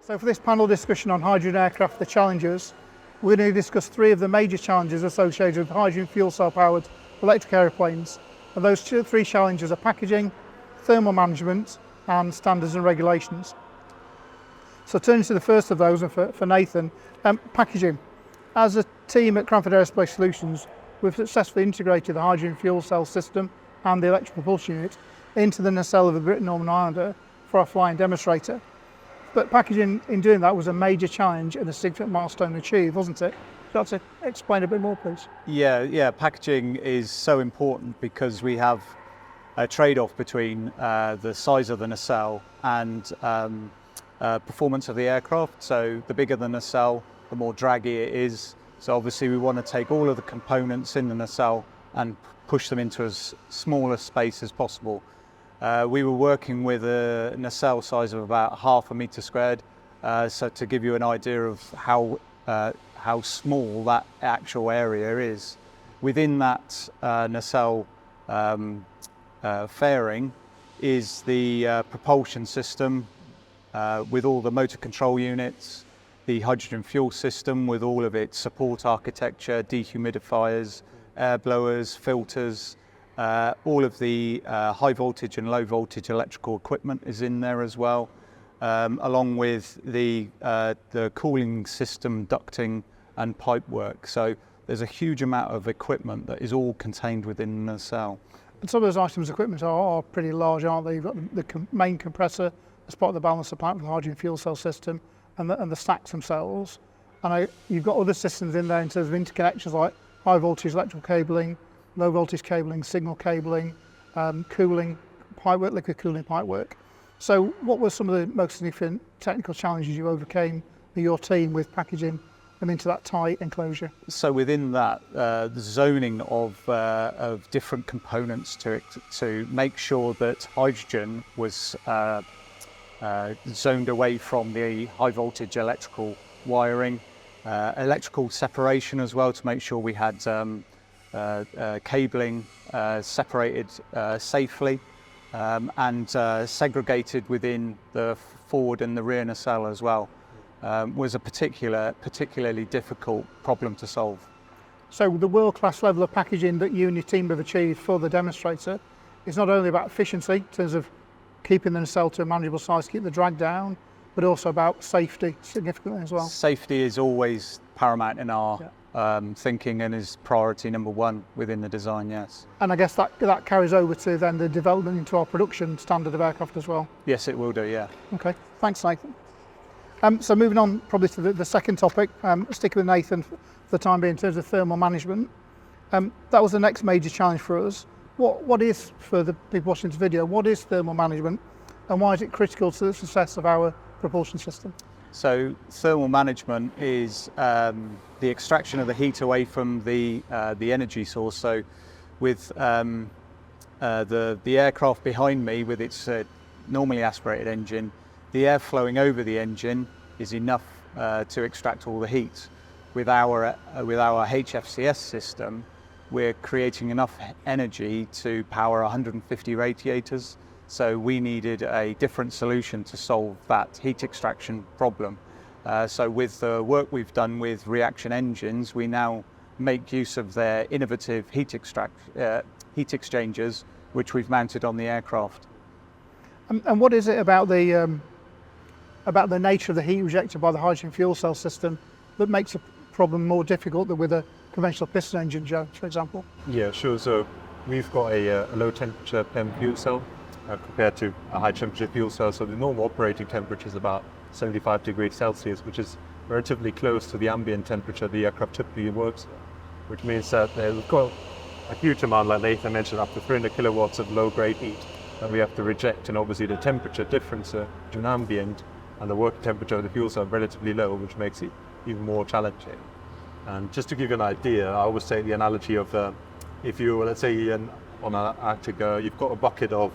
So for this panel discussion on hydrogen aircraft, the challenges, we're going to discuss three of the major challenges associated with hydrogen fuel cell powered electric aeroplanes. And those three challenges are packaging, thermal management and standards and regulations. So turning to the first of those, and for Nathan, packaging. As a team at Cranfield Aerospace Solutions, we've successfully integrated the hydrogen fuel cell system and the electric propulsion unit into the nacelle of the British Northern Islander for our flying demonstrator. But packaging, in doing that, was a major challenge and a significant milestone achieved, wasn't it? Would you like to explain a bit more, please? Yeah, packaging is so important because we have a trade-off between the size of the nacelle and performance of the aircraft. So the bigger the nacelle, the more draggy it is. So obviously we want to take all of the components in the nacelle and push them into as small a space as possible. We were working with a nacelle size of about 0.5 metre squared. So to give you an idea of how small that actual area is, within that nacelle fairing is the propulsion system with all the motor control units, the hydrogen fuel system with all of its support architecture, dehumidifiers, air blowers, filters, all of the high voltage and low voltage electrical equipment is in there as well, along with the cooling system, ducting and pipe work. So there's a huge amount of equipment that is all contained within the nacelle. And some of those items of equipment are pretty large, aren't they? You've got the main compressor as part of the balance of plant for the hydrogen fuel cell system and the stacks themselves. And you've got other systems in there in terms of interconnections like high voltage electrical cabling, low voltage cabling, signal cabling, cooling pipework, liquid cooling pipework. So what were some of the most significant technical challenges you overcame with your team with packaging them into that tight enclosure? So within that, the zoning of different components to make sure that hydrogen was zoned away from the high voltage electrical wiring, electrical separation as well to make sure we had cabling separated safely and segregated within the forward and the rear nacelle as well, was a particularly difficult problem to solve. So the world-class level of packaging that you and your team have achieved for the demonstrator is not only about efficiency in terms of keeping the nacelle to a manageable size, keep the drag down, but also about safety significantly as well. Safety is always paramount in our thinking and is priority number one within the design, yes. And I guess that carries over to then the development into our production standard of aircraft as well. Yes, it will do, yeah. Okay, thanks Nathan. So moving on probably to the second topic, sticking with Nathan for the time being in terms of thermal management. That was the next major challenge for us. What is, for the people watching this video, what is thermal management and why is it critical to the success of our propulsion system? So thermal management is the extraction of the heat away from the energy source. So with the aircraft behind me with its normally aspirated engine, the air flowing over the engine is enough to extract all the heat. With our HFCS system, we're creating enough energy to power 150 radiators. So we needed a different solution to solve that heat extraction problem. So with the work we've done with reaction engines, we now make use of their innovative heat exchangers, which we've mounted on the aircraft. And what is it about the nature of the heat rejected by the hydrogen fuel cell system that makes the problem more difficult than with a conventional piston engine, Joe, for example? Yeah, sure. So we've got a low temperature PEM fuel cell compared to a high temperature fuel cell. So the normal operating temperature is about 75 degrees Celsius, which is relatively close to the ambient temperature the aircraft typically works, which means that we've got a huge amount, like Nathan mentioned, up to 300 kilowatts of low grade heat that we have to reject, and obviously the temperature difference to an ambient and the working temperature of the fuel cell relatively low, which makes it even more challenging. And just to give you an idea, I always say the analogy of if you, let's say on an Arctic, you've got a bucket of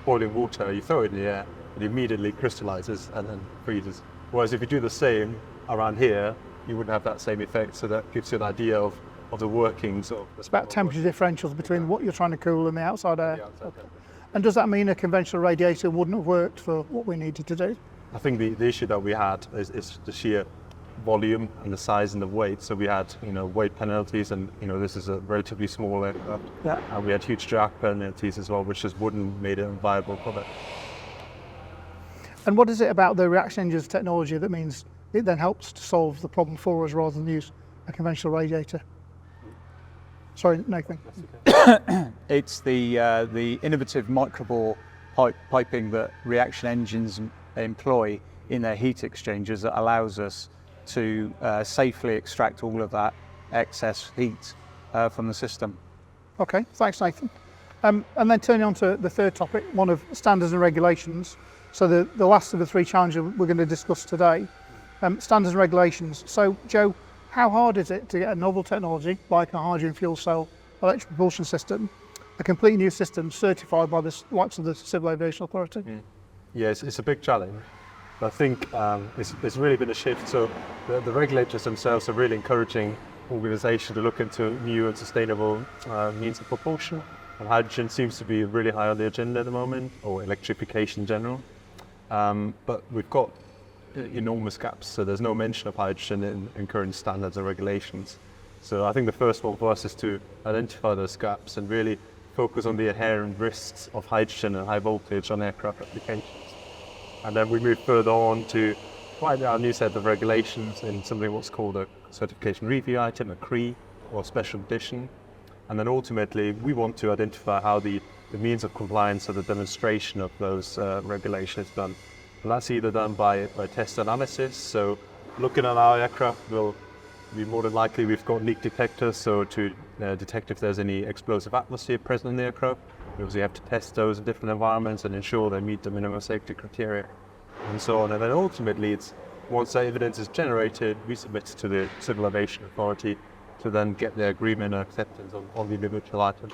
boiling water, you throw it in the air, it immediately crystallizes and then freezes. Whereas if you do the same around here, you wouldn't have that same effect. So that gives you an idea of the workings of. It's about temperature differentials between what you're trying to cool and the outside air. Okay. And does that mean a conventional radiator wouldn't have worked for what we needed to do? I think the issue that we had is the sheer volume and the size and the weight. So we had, weight penalties, and this is a relatively small aircraft. Yeah. And we had huge drag penalties as well, which just wouldn't made it a viable product. And what is it about the reaction engines technology that means it then helps to solve the problem for us rather than use a conventional radiator? Sorry, Nathan. It's the innovative microbore piping that reaction engines employ in their heat exchangers that allows us to safely extract all of that excess heat from the system. Okay, thanks, Nathan. And then turning on to the third topic, one of standards and regulations. So the last of the three challenges we're going to discuss today, standards and regulations. So, Joe, how hard is it to get a novel technology like a hydrogen fuel cell electric propulsion system, a completely new system certified by the likes of the Civil Aviation Authority? Yeah, it's a big challenge. But I think it's really been a shift. So the regulators themselves are really encouraging organizations to look into new and sustainable means of propulsion. And hydrogen seems to be really high on the agenda at the moment, or electrification in general. But we've got enormous gaps, so there's no mention of hydrogen in current standards and regulations. So I think the first one for us is to identify those gaps and really focus on the inherent risks of hydrogen and high voltage on aircraft applications. And then we move further on to write our new set of regulations in something what's called a certification review item, a CRE, or special edition. And then ultimately, we want to identify how the means of compliance or the demonstration of those regulations is done. And that's either done by test analysis. So looking at our aircraft, will be more than likely we've got leak detectors, so to detect if there's any explosive atmosphere present in the aircraft. We obviously have to test those in different environments and ensure they meet the minimum safety criteria and so on. And then ultimately, it's once that evidence is generated, we submit it to the Civil Aviation Authority to then get their agreement and acceptance on the individual items.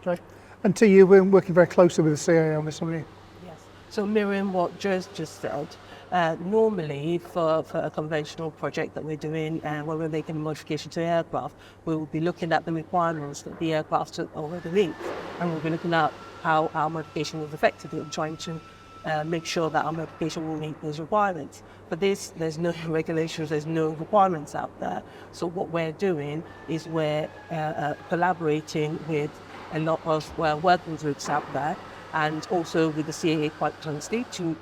Okay. And to you, we're working very closely with the CAA on this, aren't you? Yes. So mirroring what Joe's just said, normally for a conventional project that we're doing, when we're making a modification to the aircraft, we will be looking at the requirements that the aircraft already meets, and we'll be looking at how our modification was affected and trying to make sure that our modification will meet those requirements. For this, there's no regulations, there's no requirements out there. So what we're doing is we're collaborating with a lot of working groups out there, and also with the CAA quite closely to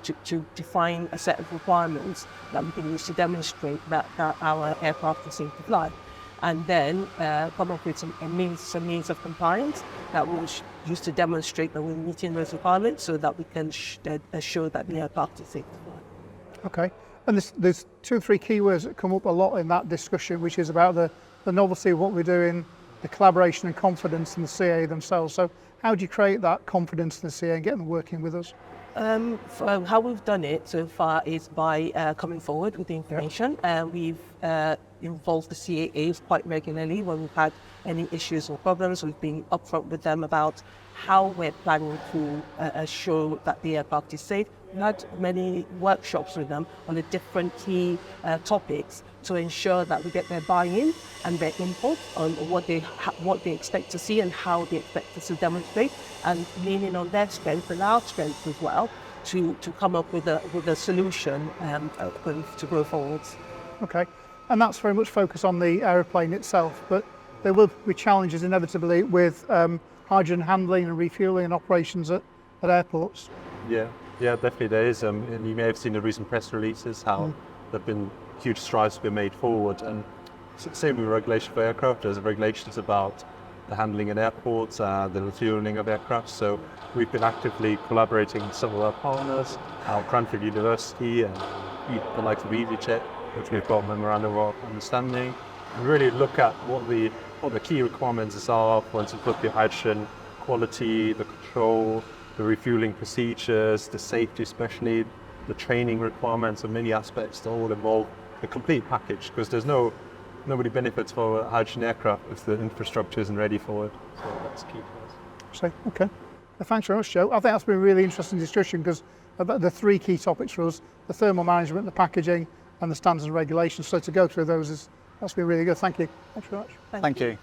define a set of requirements that we can use to demonstrate that our aircraft is safe to fly. And then come up with some means of compliance that we'll use to demonstrate that we're meeting those requirements so that we can assure that the aircraft is safe to fly. Okay. And there's two or three keywords that come up a lot in that discussion, which is about the novelty of what we're doing, the collaboration and confidence in the CAA themselves. So how do you create that confidence in the CAA and get them working with us? How we've done it so far is by coming forward with the information. We've involved the CAAs quite regularly when we've had any issues or problems. We've been upfront with them about how we're planning to assure that the aircraft is safe. We had many workshops with them on the different key topics to ensure that we get their buy-in and their input on what they expect to see and how they expect us to demonstrate, and leaning on their strength and our strength as well to come up with a solution to go forwards. Okay. And that's very much focused on the aeroplane itself, but there will be challenges inevitably with hydrogen handling and refueling and operations at airports. Yeah, definitely there is. And you may have seen the recent press releases how there've been huge strides been made forward. And same with regulation for aircraft. There's regulations about the handling in airports, the refueling of aircraft. So we've been actively collaborating with some of our partners, our Cranfield University and the likes of EasyJet, which we've got a memorandum of understanding, and really look at what the key requirements are for instance, the hydrogen quality, the control, the refueling procedures, the safety, especially the training requirements, and many aspects that all involve the complete package, because there's nobody benefits for a hydrogen aircraft if the infrastructure isn't ready for it. So that's key for us. So, okay. Well, thanks very much, Joe. I think that's been a really interesting discussion because the three key topics for us, the thermal management, the packaging, and the standards and regulations. So to go through those, that's been really good. Thank you. Thanks very much. Thank you.